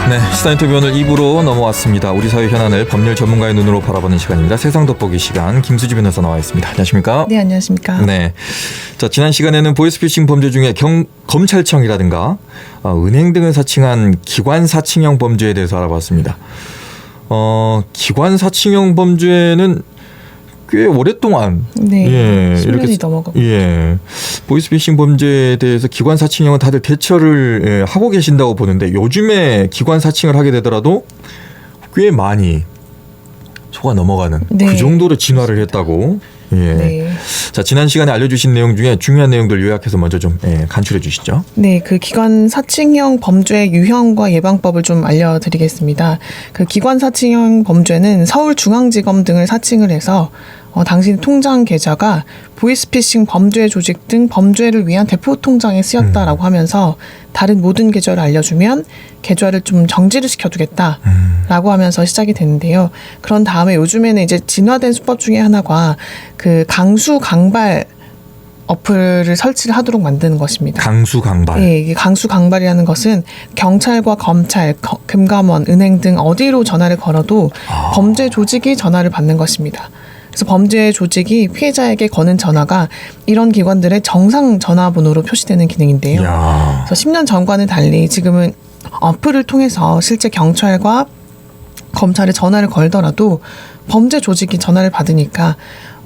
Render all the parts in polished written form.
네, 시사인터뷰 오늘 2부로 넘어왔습니다. 우리 사회 현안을 법률 전문가의 눈으로 바라보는 시간입니다. 세상 돋보기 시간 김수지 변호사 나와 있습니다. 안녕하십니까? 네, 안녕하십니까? 네, 자 지난 시간에는 보이스피싱 범죄 중에 검찰청이라든가 은행 등을 사칭한 기관 사칭형 범죄에 대해서 알아봤습니다. 기관 사칭형 범죄는 꽤 오랫동안 네, 10년이 넘어가고 보이스피싱 범죄에 대해서 기관 사칭형은 다들 대처를 하고 계신다고 보는데 요즘에 기관 사칭을 하게 되더라도 꽤 많이 속아 넘어가는 그 정도로 진화를 했다고. 네. 자, 지난 시간에 알려주신 내용 중에 중요한 내용들 요약해서 먼저 좀 간추려 주시죠. 네, 그 기관 사칭형 범죄의 유형과 예방법을 좀 알려드리겠습니다. 그 기관 사칭형 범죄는 서울중앙지검 등을 사칭을 해서 당신 통장 계좌가 보이스피싱 범죄 조직 등 범죄를 위한 대포 통장에 쓰였다라고 하면서 다른 모든 계좌를 알려주면 계좌를 좀 정지를 시켜두겠다라고 하면서 시작이 되는데요. 그런 다음에 요즘에는 이제 진화된 수법 중에 하나가 그 강수강발 어플을 설치를 하도록 만드는 것입니다. 강수강발. 네, 이게 강수강발이라는 것은 경찰과 검찰, 금감원, 은행 등 어디로 전화를 걸어도 범죄 조직이 전화를 받는 것입니다. 그래서 범죄 조직이 피해자에게 거는 전화가 이런 기관들의 정상 전화번호로 표시되는 기능인데요. 그래서 10년 전과는 달리 지금은 어플을 통해서 실제 경찰과 검찰에 전화를 걸더라도 범죄 조직이 전화를 받으니까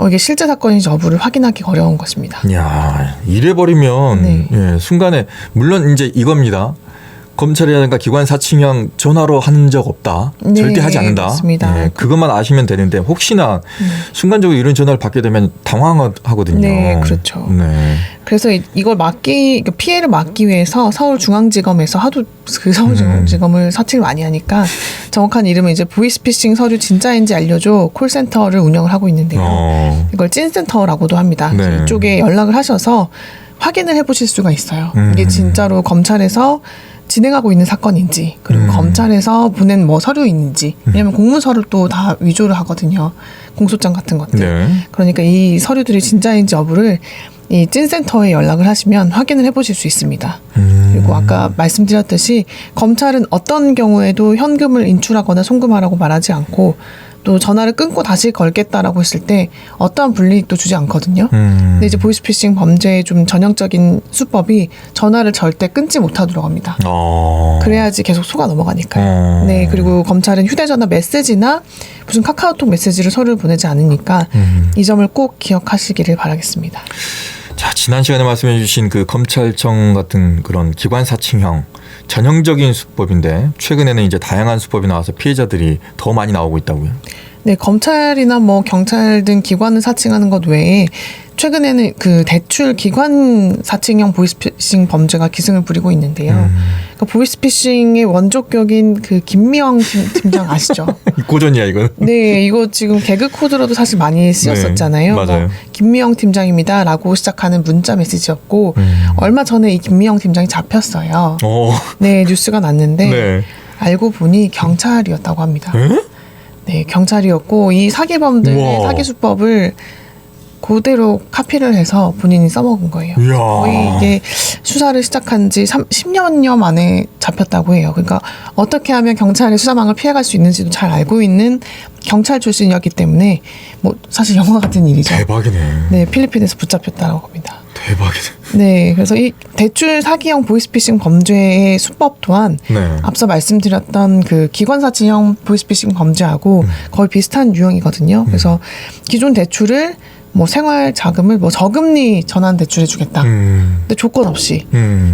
이게 실제 사건인지 여부를 확인하기 어려운 것입니다. 야, 이래버리면 순간에 물론 이제 이겁니다. 검찰이라든가 기관 사칭형 전화로 한 적 없다. 절대 하지 않는다. 맞습니다. 그것만 아시면 되는데 혹시나 순간적으로 이런 전화를 받게 되면 당황하거든요. 네, 그렇죠. 네. 그래서 이걸 피해를 막기 위해서 서울중앙지검에서 하도 그 서울중앙지검을 사칭을 많이 하니까 정확한 이름은 이제 보이스피싱 서류 진짜인지 알려줘 콜센터를 운영을 하고 있는데요. 이걸 찐센터라고도 합니다. 네. 이쪽에 연락을 하셔서 확인을 해보실 수가 있어요. 이게 진짜로 검찰에서 진행하고 있는 사건인지 그리고 검찰에서 보낸 서류인지 왜냐하면 공문서를 또 다 위조를 하거든요. 공소장 같은 것들. 네. 그러니까 이 서류들이 진짜인지 여부를 이 찐센터에 연락을 하시면 확인을 해보실 수 있습니다. 그리고 아까 말씀드렸듯이 검찰은 어떤 경우에도 현금을 인출하거나 송금하라고 말하지 않고 또 전화를 끊고 다시 걸겠다라고 했을 때 어떠한 불이익도 주지 않거든요. 근데 이제 보이스피싱 범죄의 좀 전형적인 수법이 전화를 절대 끊지 못하도록 합니다. 그래야지 계속 속아 넘어가니까요. 네, 그리고 검찰은 휴대전화 메시지나 무슨 카카오톡 메시지를 서류를 보내지 않으니까 이 점을 꼭 기억하시기를 바라겠습니다. 자, 지난 시간에 말씀해 주신 그 검찰청 같은 그런 기관 사칭형 전형적인 수법인데 최근에는 이제 다양한 수법이 나와서 피해자들이 더 많이 나오고 있다고요. 네, 검찰이나 경찰 등 기관을 사칭하는 것 외에 최근에는 그 대출 기관 사칭형 보이스피싱 범죄가 기승을 부리고 있는데요. 그러니까 보이스피싱의 원조격인 그 김미영 팀장 아시죠? 고전이야 이건. 네, 이거 지금 개그 코드로도 사실 많이 쓰였었잖아요. 네, 맞아요. 김미영 팀장입니다라고 시작하는 문자 메시지였고 얼마 전에 이 김미영 팀장이 잡혔어요. 네, 뉴스가 났는데 알고 보니 경찰이었다고 합니다. 네, 경찰이었고 이 사기범들의 사기 수법을 그대로 카피를 해서 본인이 써먹은 거예요. 이야. 거의 이게 수사를 시작한 지 10년여 만에 잡혔다고 해요. 그러니까 어떻게 하면 경찰의 수사망을 피해갈 수 있는지도 잘 알고 있는 경찰 출신이었기 때문에 사실 영화 같은 일이죠. 대박이네. 네, 필리핀에서 붙잡혔다고 합니다. 대박이네. 네, 그래서 이 대출 사기형 보이스피싱 범죄의 수법 또한 앞서 말씀드렸던 그 기관 사칭형 보이스피싱 범죄하고 거의 비슷한 유형이거든요. 그래서 기존 대출을 생활 자금을 저금리 전환 대출해 주겠다. 근데 조건 없이.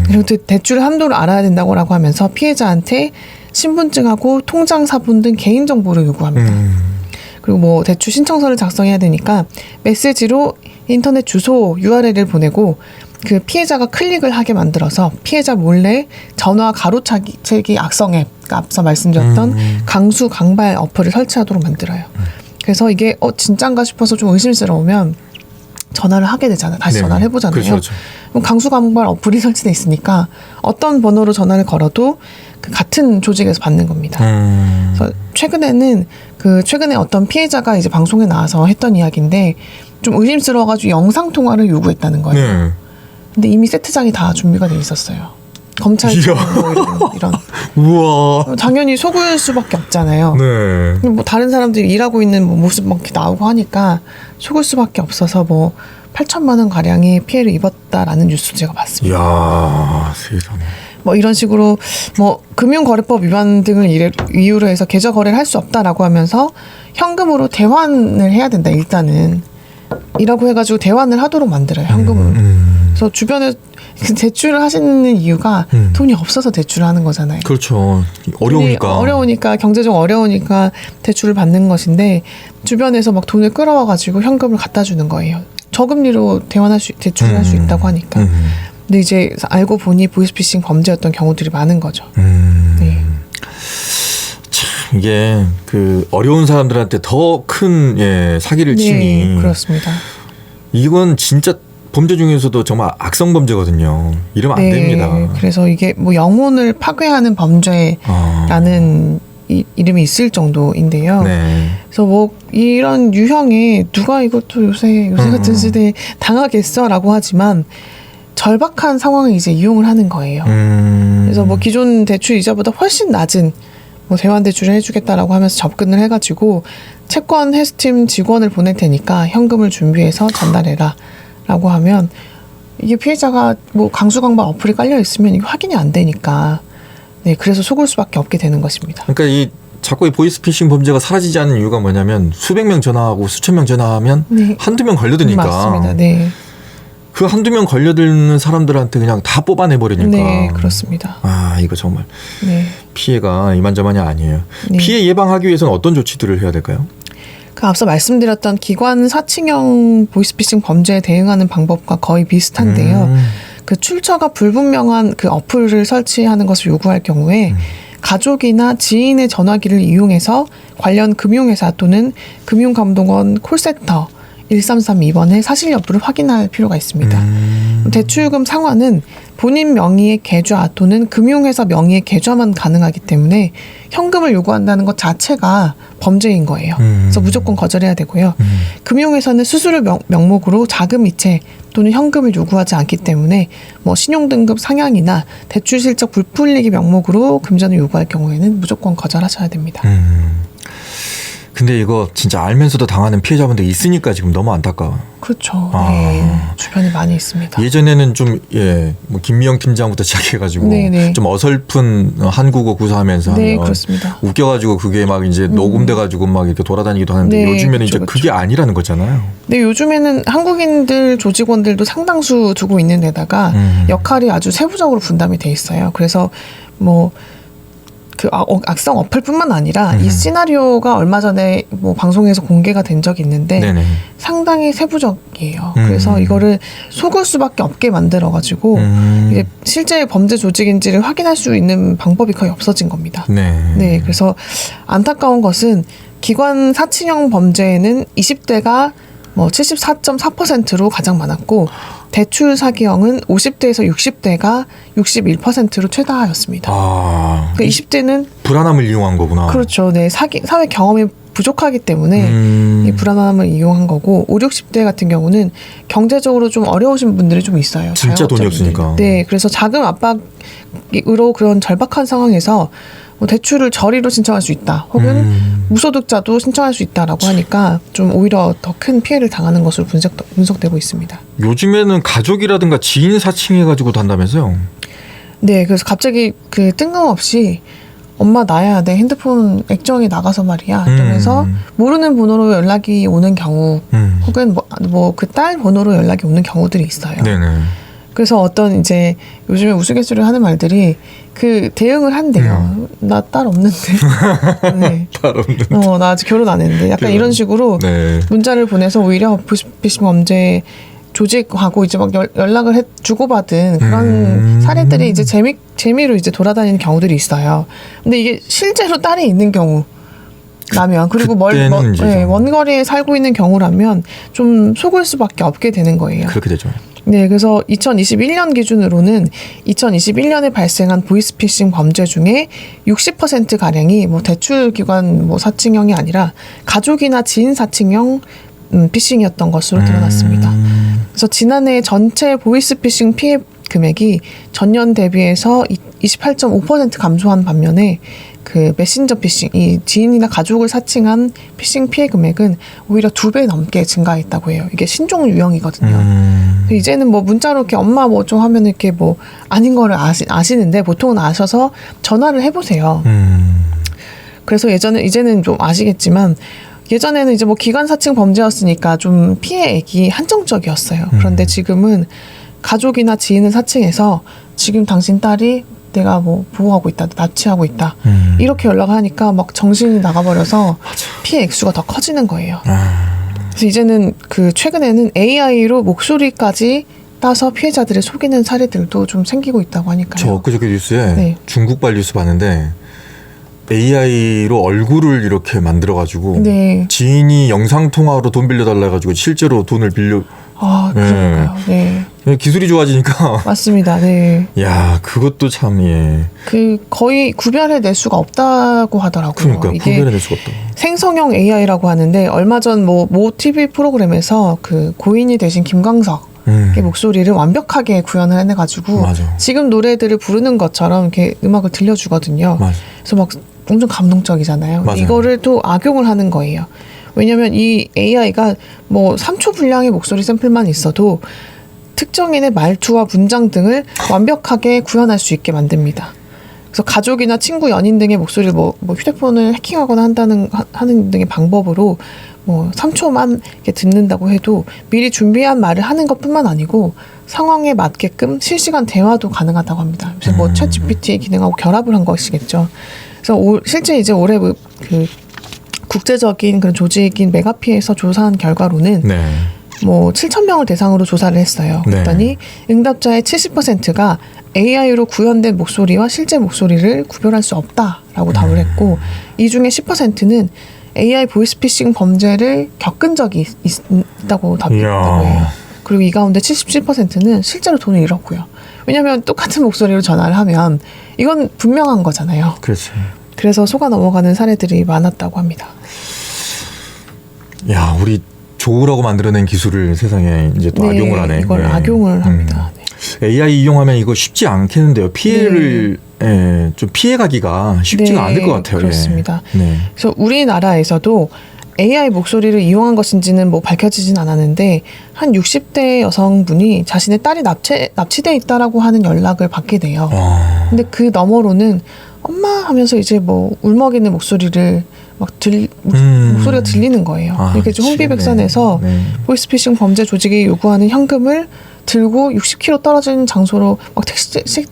그리고 대출 한도를 알아야 된다고 하면서 피해자한테 신분증하고 통장 사본 등 개인 정보를 요구합니다. 그리고 대출 신청서를 작성해야 되니까 메시지로 인터넷 주소 URL을 보내고 그 피해자가 클릭을 하게 만들어서 피해자 몰래 전화 가로채기 악성 앱, 그러니까 앞서 말씀드렸던 강수 강발 어플을 설치하도록 만들어요. 그래서 이게 진짠가 싶어서 좀 의심스러우면 전화를 하게 되잖아요. 다시 전화를 해보잖아요. 그렇죠. 그럼 강수강발 어플이 설치돼 있으니까 어떤 번호로 전화를 걸어도 그 같은 조직에서 받는 겁니다. 그래서 최근에 어떤 피해자가 이제 방송에 나와서 했던 이야기인데 좀 의심스러워가지고 영상 통화를 요구했다는 거예요. 근데 이미 세트장이 다 준비가 돼 있었어요. 검찰청 뭐 이런 우와. 당연히 속을 수밖에 없잖아요. 네. 뭐 다른 사람들이 일하고 있는 뭐 모습 막 이렇게 나오고 하니까 속을 수밖에 없어서 뭐 8천만 원 가량의 피해를 입었다라는 뉴스 제가 봤습니다. 이야, 세상에. 뭐 이런 식으로 뭐 금융거래법 위반 등을 이유로 해서 계좌 거래를 할 수 없다라고 하면서 현금으로 대환을 해야 된다 일단은 이라고 해가지고 대환을 하도록 만들어요 현금으로. 그래서 주변에 대출을 하시는 이유가 돈이 없어서 대출을 하는 거잖아요. 그렇죠. 어려우니까. 어려우니까 경제적 어려우니까 대출을 받는 것인데 주변에서 막 돈을 끌어와가지고 현금을 갖다 주는 거예요. 저금리로 대출을 할 수 있다고 하니까. 근데 이제 알고 보니 보이스피싱 범죄였던 경우들이 많은 거죠. 네. 참 이게 그 어려운 사람들한테 더 큰 사기를 치니. 네, 그렇습니다. 이건 진짜 범죄 중에서도 정말 악성 범죄거든요. 이러면 안 됩니다. 그래서 이게 뭐 영혼을 파괴하는 범죄라는 이름이 있을 정도인데요. 네. 그래서 뭐 이런 유형에 누가 이것도 요새 같은 시대에 당하겠어라고 하지만 절박한 상황을 이제 이용을 하는 거예요. 그래서 뭐 기존 대출 이자보다 훨씬 낮은 뭐 대환 대출을 해주겠다라고 하면서 접근을 해가지고 채권 해스팀 직원을 보낼 테니까 현금을 준비해서 전달해라라고 하면 이게 피해자가 뭐 강수강박 어플이 깔려 있으면 이게 확인이 안 되니까 네 그래서 속을 수밖에 없게 되는 것입니다. 그러니까 이 자꾸 이 보이스피싱 범죄가 사라지지 않는 이유가 뭐냐면 수백 명 전화하고 수천 명 전화하면 한두 명 걸려드니까. 맞습니다. 네. 그 한두 명 걸려드는 사람들한테 그냥 다 뽑아내버리니까. 네, 그렇습니다. 아, 이거 정말 네. 피해가 이만저만이 아니에요. 네. 피해 예방하기 위해서는 어떤 조치들을 해야 될까요? 그 앞서 말씀드렸던 기관 사칭형 보이스피싱 범죄에 대응하는 방법과 거의 비슷한데요. 그 출처가 불분명한 그 어플을 설치하는 것을 요구할 경우에 가족이나 지인의 전화기를 이용해서 관련 금융회사 또는 금융감독원 콜센터 1332번의 사실 여부를 확인할 필요가 있습니다. 대출금 상환은 본인 명의의 계좌 또는 금융회사 명의의 계좌만 가능하기 때문에 현금을 요구한다는 것 자체가 범죄인 거예요. 그래서 무조건 거절해야 되고요. 금융회사는 수수료 명목으로 자금 이체 또는 현금을 요구하지 않기 때문에 뭐 신용등급 상향이나 대출 실적 불풀리기 명목으로 금전을 요구할 경우에는 무조건 거절하셔야 됩니다. 근데 이거 진짜 알면서도 당하는 피해자분들 있으니까 지금 너무 안타까워. 그렇죠. 네. 주변에 많이 있습니다. 예전에는 좀, 뭐 김미영 팀장부터 시작해가지고 네네. 좀 어설픈 한국어 구사하면서 네, 하면 그렇습니다. 웃겨가지고 그게 막 이제 녹음돼가지고 막 이렇게 돌아다니기도 하는데 네, 요즘에는 그렇죠, 이제 그게 아니라는 거잖아요. 네, 요즘에는 한국인들 조직원들도 상당수 두고 있는 데다가 역할이 아주 세부적으로 분담이 돼 있어요. 그래서 뭐 그 악성 어플뿐만 아니라 이 시나리오가 얼마 전에 뭐 방송에서 공개가 된 적이 있는데 네네. 상당히 세부적이에요. 그래서 이거를 속을 수밖에 없게 만들어가지고 이게 실제 범죄 조직인지를 확인할 수 있는 방법이 거의 없어진 겁니다. 네, 그래서 안타까운 것은 기관 사칭형 범죄에는 20대가 뭐 74.4%로 가장 많았고 대출 사기형은 50대에서 60대가 61%로 최다였습니다. 아, 그러니까 20대는 불안함을 이용한 거구나. 그렇죠. 네, 사회 경험이 부족하기 때문에 이 불안함을 이용한 거고 5, 60대 같은 경우는 경제적으로 좀 어려우신 분들이 좀 있어요. 진짜 돈이 자영업자분들. 없으니까. 네, 그래서 자금 압박으로 그런 절박한 상황에서 뭐 대출을 저리로 신청할 수 있다. 혹은 무소득자도 신청할 수 있다라고 하니까 좀 오히려 더 큰 피해를 당하는 것으로 분석되고 있습니다. 요즘에는 가족이라든가 지인 사칭해가지고도 한다면서요? 네, 그래서 갑자기 그 뜬금없이 엄마 나야 내 핸드폰 액정이 나가서 말이야 이러면서 모르는 번호로 연락이 오는 경우 혹은 뭐 그 딸 번호로 연락이 오는 경우들이 있어요. 네네. 그래서 어떤 이제 요즘에 우스갯소리를 하는 말들이 그 대응을 한대요. 나 딸 없는데. 네. 딸 없는데. 나 아직 결혼 안 했는데. 약간 이런 식으로 네. 문자를 보내서 오히려 보이스피싱 범죄 조직하고 이제 막 연락을 주고받은 그런 사례들이 이제 재미로 이제 돌아다니는 경우들이 있어요. 근데 이게 실제로 딸이 있는 경우. 라면 그리고 먼 거리에 살고 있는 경우라면 좀 속을 수밖에 없게 되는 거예요. 그렇게 되죠. 네, 그래서 2021년 기준으로는 2021년에 발생한 보이스피싱 범죄 중에 60% 가량이 뭐 대출 기관 뭐 사칭형이 아니라 가족이나 지인 사칭형 피싱이었던 것으로 드러났습니다. 그래서 지난해 전체 보이스피싱 피해 금액이 전년 대비해서 28.5% 감소한 반면에 그 메신저 피싱, 이 지인이나 가족을 사칭한 피싱 피해 금액은 오히려 2배 넘게 증가했다고 해요. 이게 신종 유형이거든요. 이제는 뭐 문자로 이렇게 엄마 뭐 좀 하면 이렇게 뭐 아닌 거를 아시는데 보통은 아셔서 전화를 해보세요. 그래서 이제는 좀 아시겠지만 예전에는 이제 뭐 기관 사칭 범죄였으니까 좀 피해액이 한정적이었어요. 그런데 지금은 가족이나 지인을 사칭해서 지금 당신 딸이 내가 뭐 보호하고 있다, 납치하고 있다 이렇게 연락하니까 막 정신이 나가버려서 피해 액수가 더 커지는 거예요. 그래서 이제는 그 최근에는 AI로 목소리까지 따서 피해자들을 속이는 사례들도 좀 생기고 있다고 하니까요. 저 엊그저께 뉴스에 네. 중국발 뉴스 봤는데 AI로 얼굴을 이렇게 만들어가지고 네. 지인이 영상통화로 돈 빌려달라 해가지고 실제로 돈을 빌려. 아, 그러니까요. 네. 기술이 좋아지니까. 맞습니다. 네. 야, 그것도 참, 예. 그 거의 구별해낼 수가 없다고 하더라고요. 그러니까 이게 구별해낼 수가 없다. 생성형 AI라고 하는데 얼마 전 모 TV 프로그램에서 그 고인이 되신 김광석 의 목소리를 완벽하게 구현을 해내가지고 맞아. 지금 노래들을 부르는 것처럼 이렇게 음악을 들려주거든요. 맞아. 그래서 막 엄청 감동적이잖아요. 맞아요. 이거를 또 악용을 하는 거예요. 왜냐하면 이 AI가 뭐 3초 분량의 목소리 샘플만 있어도 특정인의 말투와 문장 등을 완벽하게 구현할 수 있게 만듭니다. 그래서 가족이나 친구, 연인 등의 목소리를 뭐 휴대폰을 해킹하거나 하는 등의 방법으로 뭐 3초만 이렇게 듣는다고 해도 미리 준비한 말을 하는 것뿐만 아니고 상황에 맞게끔 실시간 대화도 가능하다고 합니다. 그래서 뭐 챗GPT 기능하고 결합을 한 것이겠죠. 그래서 실제 이제 올해 그 국제적인 그런 조직인 메가피에서 조사한 결과로는 네. 뭐 7,000명을 대상으로 조사를 했어요. 네. 그랬더니 응답자의 70%가 AI로 구현된 목소리와 실제 목소리를 구별할 수 없다라고 답을 했고 이 중에 10%는 AI 보이스피싱 범죄를 겪은 적이 있다고 답했다고 해요. 그리고 이 가운데 77%는 실제로 돈을 잃었고요. 왜냐하면 똑같은 목소리로 전화를 하면 이건 분명한 거잖아요. 그렇지. 그래서 속아 넘어가는 사례들이 많았다고 합니다. 야, 우리 좋으라고 만들어낸 기술을 세상에 이제 또 악용을 하네. 이걸 악용을 합니다. 네. AI 이용하면 이거 쉽지 않겠는데요. 피해를 좀 피해가기가 쉽지가 않을 것 같아요. 그렇습니다. 네. 그래서 우리나라에서도 AI 목소리를 이용한 것인지는 뭐 밝혀지진 않았는데 한 60대 여성분이 자신의 딸이 납치돼 있다라고 하는 연락을 받게 돼요. 근데 그 너머로는 엄마 하면서 이제 뭐 울먹이는 목소리를 막 목소리가 들리는 거예요. 이렇게 좀 혼비백산해서 보이스피싱 범죄 조직이 요구하는 현금을 들고 60km 떨어진 장소로 막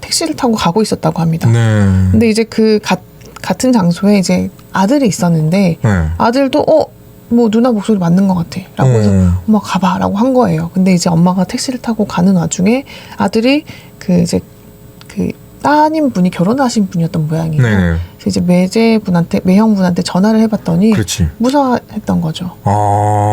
택시를 타고 가고 있었다고 합니다. 네. 근데 이제 그 같은 장소에 이제 아들이 있었는데 아들도 뭐 누나 목소리 맞는 것 같아 라고 해서 엄마 가봐 라고 한 거예요. 근데 이제 엄마가 택시를 타고 가는 와중에 아들이 그 따님 분이 결혼하신 분이었던 모양이에요. 네. 그래서 이제 매형분한테 전화를 해봤더니 그렇지. 무사했던 거죠.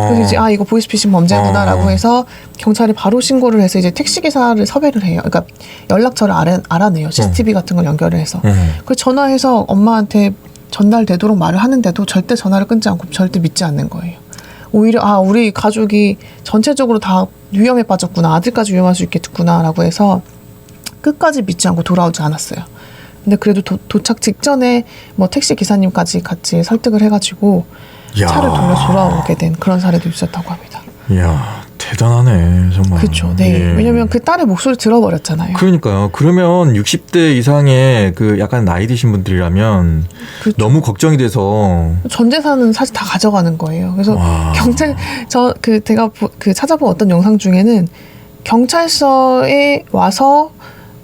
그래서 이제 이거 보이스피싱 범죄구나라고 해서 경찰이 바로 신고를 해서 이제 택시기사를 섭외를 해요. 그러니까 연락처를 알아내요. CCTV 같은 걸 연결을 해서. 그 전화해서 엄마한테 전달되도록 말을 하는데도 절대 전화를 끊지 않고 절대 믿지 않는 거예요. 오히려 우리 가족이 전체적으로 다 위험에 빠졌구나. 아들까지 위험할 수 있겠구나라고 해서 끝까지 믿지 않고 돌아오지 않았어요. 근데 그래도 도착 직전에 뭐 택시 기사님까지 같이 설득을 해가지고 차를 돌아오게 된 그런 사례도 있었다고 합니다. 이야, 대단하네 정말. 그렇죠. 네. 왜냐면 그 딸의 목소리 들어버렸잖아요. 그러니까요. 그러면 60대 이상의 그 약간 나이 드신 분들이라면 그렇죠. 너무 걱정이 돼서 전 재산은 사실 다 가져가는 거예요. 그래서 경찰 제가 찾아본 어떤 영상 중에는 경찰서에 와서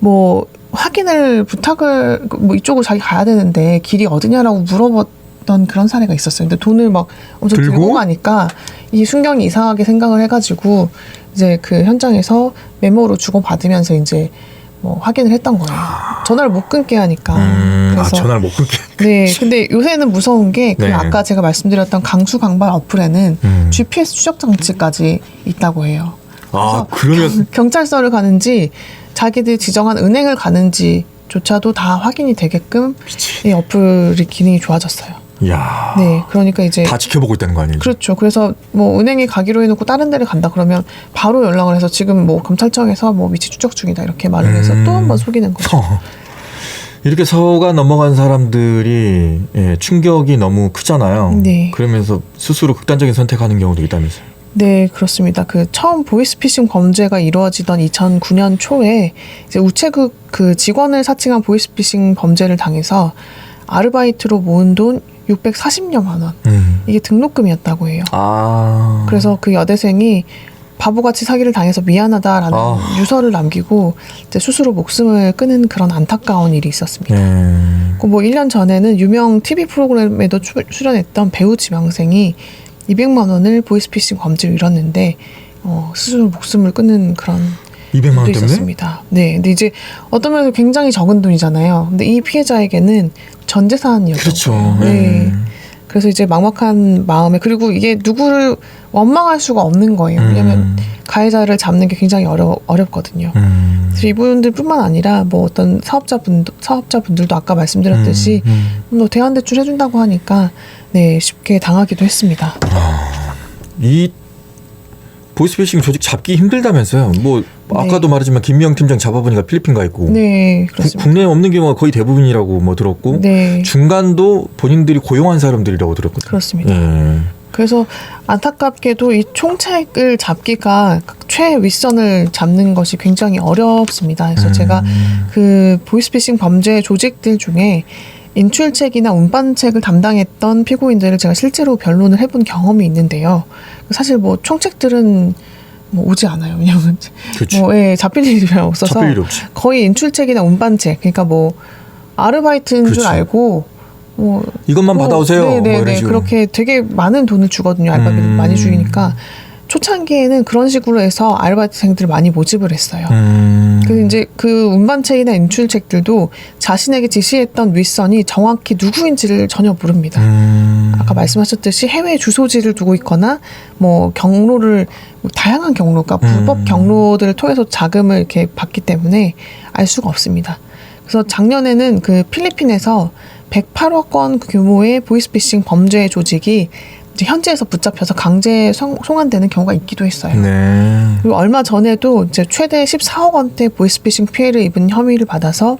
뭐 확인을 부탁을 뭐 이쪽으로 자기 가야 되는데 길이 어디냐라고 물어봤던 그런 사례가 있었어요. 근데 돈을 막 엄청 들고 가니까 이 순경이 이상하게 생각을 해가지고 이제 그 현장에서 메모로 주고 받으면서 이제 뭐 확인을 했던 거예요. 전화를 못 끊게 하니까. 그래서 전화를 못 끊게. 네. 근데 요새는 무서운 게 그 아까 제가 말씀드렸던 강수강발 어플에는 GPS 추적 장치까지 있다고 해요. 그러면 경찰서를 가는지 자기들 지정한 은행을 가는지조차도 다 확인이 되게끔 이 어플이 기능이 좋아졌어요. 이야. 네, 그러니까 이제 다 지켜보고 있다는 거 아니에요? 그렇죠. 그래서 뭐 은행에 가기로 해놓고 다른 데를 간다 그러면 바로 연락을 해서 지금 뭐 검찰청에서 뭐 위치 추적 중이다 이렇게 말을 해서 또 한 번 속이는 거죠. 이렇게 서가 넘어간 사람들이 충격이 너무 크잖아요. 네. 그러면서 스스로 극단적인 선택하는 경우도 있다면서요. 네, 그렇습니다. 그 처음 보이스피싱 범죄가 이루어지던 2009년 초에 이제 우체국 그 직원을 사칭한 보이스피싱 범죄를 당해서 아르바이트로 모은 돈 640여만 원. 이게 등록금이었다고 해요. 아. 그래서 그 여대생이 바보같이 사기를 당해서 미안하다라는 유서를 남기고 이제 스스로 목숨을 끊은 그런 안타까운 일이 있었습니다. 뭐 1년 전에는 유명 TV 프로그램에도 출연했던 배우 지망생이 200만 원을 보이스피싱 범죄로 잃었는데 스스로 목숨을 끊는 그런 200만 원 일도 때문에? 있었습니다. 네, 근데 이제 어떤 면에서 굉장히 적은 돈이잖아요. 근데 이 피해자에게는 전 재산이었죠. 그렇죠. 네. 그래서 이제 막막한 마음에 그리고 이게 누구를 원망할 수가 없는 거예요. 왜냐하면 가해자를 잡는 게 굉장히 어렵거든요. 그래서 이분들뿐만 아니라 뭐 어떤 사업자분들도 아까 말씀드렸듯이 뭐 대환대출 해준다고 하니까 네 쉽게 당하기도 했습니다. 이 보이스피싱 조직 잡기 힘들다면서요? 뭐 아까도 말했지만 김미영 팀장 잡아보니까 필리핀 가 있고, 네 그렇습니다. 국내에 없는 경우가 거의 대부분이라고 뭐 들었고, 네. 중간도 본인들이 고용한 사람들이라고 들었거든요. 그렇습니다. 그래서 안타깝게도 이 총책을 잡기가 최윗선을 잡는 것이 굉장히 어렵습니다. 그래서 제가 그 보이스피싱 범죄 조직들 중에 인출책이나 운반책을 담당했던 피고인들을 제가 실제로 변론을 해본 경험이 있는데요. 사실 뭐 총책들은 뭐 오지 않아요. 왜냐하면 그렇죠. 뭐 잡힐 일이 별로 없어서 잡힐 일이 없지. 거의 인출책이나 운반책, 그러니까 뭐 아르바이트인 그렇죠. 줄 알고 뭐 이것만 받아오세요. 네네네 뭐 이런 식으로. 그렇게 되게 많은 돈을 주거든요. 알바비를 많이 주니까 초창기에는 그런 식으로 해서 아르바이트생들을 많이 모집을 했어요. 그래서 이제 그 운반책이나 인출책들도 자신에게 지시했던 윗선이 정확히 누구인지를 전혀 모릅니다. 아까 말씀하셨듯이 해외 주소지를 두고 있거나 뭐 경로를 다양한 경로가 불법 경로들을 통해서 자금을 이렇게 받기 때문에 알 수가 없습니다. 그래서 작년에는 그 필리핀에서 108억 원 규모의 보이스피싱 범죄 조직이 이제 현지에서 붙잡혀서 강제 송환되는 경우가 있기도 했어요. 네. 그리고 얼마 전에도 이제 최대 14억 원대 보이스피싱 피해를 입은 혐의를 받아서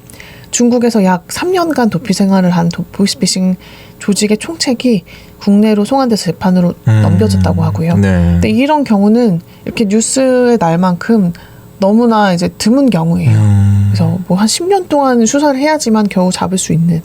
중국에서 약 3년간 도피 생활을 한 보이스피싱 조직의 총책이 국내로 송환돼서 재판으로 넘겨졌다고 하고요. 네. 근데 이런 경우는 이렇게 뉴스에 날 만큼 너무나 이제 드문 경우예요. 그래서 뭐 한 10년 동안 수사를 해야지만 겨우 잡을 수 있는.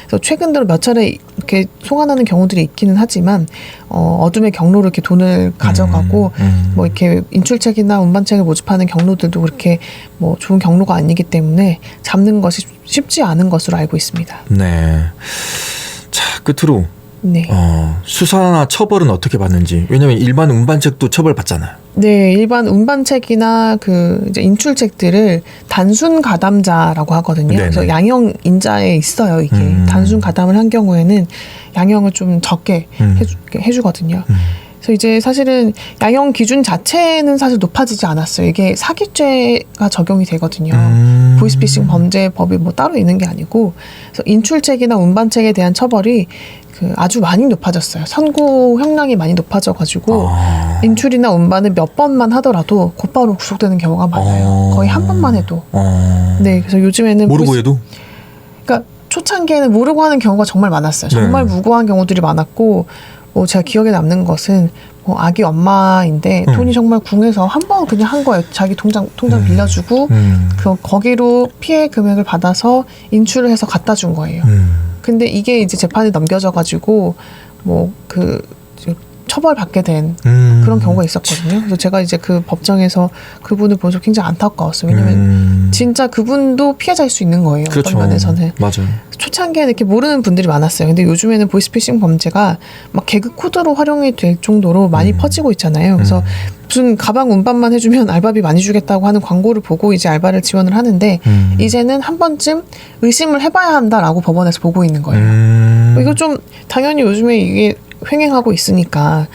그래서 최근 들어 몇 차례 이렇게 송환하는 경우들이 있기는 하지만 어둠의 경로로 이렇게 돈을 가져가고 뭐 이렇게 인출책이나 운반책을 모집하는 경로들도 그렇게 뭐 좋은 경로가 아니기 때문에 잡는 것이 쉽지 않은 것으로 알고 있습니다. 네. 자, 끝으로 네. 수사나 처벌은 어떻게 받는지. 왜냐하면 일반 운반책도 처벌받잖아요. 네, 일반 운반책이나 그 이제 인출책들을 단순 가담자라고 하거든요. 네네. 그래서 양형 인자에 있어요. 이게 단순 가담을 한 경우에는 양형을 좀 적게 해주거든요. 그래서 이제 사실은 양형 기준 자체는 사실 높아지지 않았어요. 이게 사기죄가 적용이 되거든요. 보이스피싱 범죄법이 뭐 따로 있는 게 아니고, 그래서 인출책이나 운반책에 대한 처벌이 그 아주 많이 높아졌어요. 선고 형량이 많이 높아져가지고 인출이나 운반을 몇 번만 하더라도 곧바로 구속되는 경우가 많아요. 거의 한 번만 해도. 네, 그래서 요즘에는 모르고 해도? 그러니까 초창기에는 모르고 하는 경우가 정말 많았어요. 정말 무고한 경우들이 많았고, 뭐 제가 기억에 남는 것은 뭐 아기 엄마인데 돈이 정말 궁해서 한 번 그냥 한 거예요. 자기 통장 빌려주고 거기로 피해 금액을 받아서 인출을 해서 갖다 준 거예요. 근데 이게 이제 재판에 넘겨져가지고 뭐 그 처벌받게 된 그런 경우가 있었거든요. 그래서 제가 이제 그 법정에서 그분을 보면서 굉장히 안타까웠어요. 왜냐면 진짜 그분도 피해자일 수 있는 거예요. 그렇죠. 어떤 면에서는. 맞아요. 초창기에는 이렇게 모르는 분들이 많았어요. 근데 요즘에는 보이스피싱 범죄가 막 개그 코드로 활용이 될 정도로 많이 퍼지고 있잖아요. 그래서 무슨 가방 운반만 해주면 알바비 많이 주겠다고 하는 광고를 보고 이제 알바를 지원을 하는데 이제는 한 번쯤 의심을 해봐야 한다라고 법원에서 보고 있는 거예요. 이거 좀 당연히 요즘에 이게 횡행하고 있으니까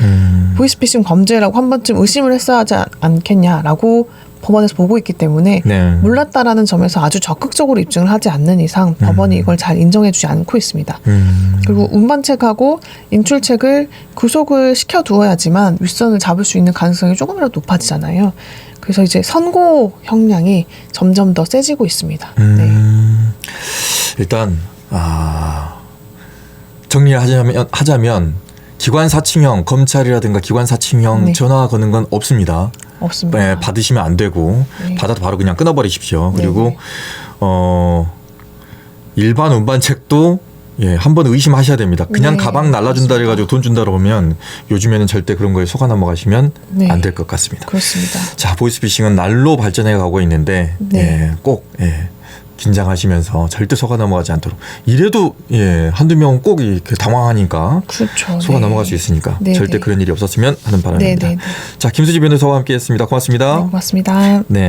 보이스피싱 범죄라고 한 번쯤 의심을 했어야 하지 않겠냐라고 법원에서 보고 있기 때문에 네. 몰랐다라는 점에서 아주 적극적으로 입증을 하지 않는 이상 법원이 이걸 잘 인정해주지 않고 있습니다. 그리고 운반책하고 인출책을 구속을 시켜두어야지만 윗선을 잡을 수 있는 가능성이 조금이라도 높아지잖아요. 그래서 이제 선고 형량이 점점 더 세지고 있습니다. 네. 일단 정리를 하자면 기관 사칭형 검찰이라든가 기관 사칭형 네. 전화 거는 건 없습니다. 없습니다. 네, 받으시면 안 되고 네. 받아도 바로 그냥 끊어버리십시오. 그리고 네. 일반 운반책도 한번 의심하셔야 됩니다. 그냥 네, 가방 날라준다 해가지고 돈 준다고 하면 요즘에는 절대 그런 거에 속아 넘어가시면 네. 안 될 것 같습니다. 그렇습니다. 자, 보이스피싱은 날로 발전해 가고 있는데 네. 꼭 긴장하시면서 절대 속아 넘어가지 않도록. 이래도 한두 명 꼭 이렇게 당황하니까 그렇죠. 속아 네. 넘어갈 수 있으니까 네, 절대 네. 그런 일이 없었으면 하는 바람입니다. 네, 네, 네. 자, 김수지 변호사와 함께했습니다. 고맙습니다. 네, 고맙습니다. 네.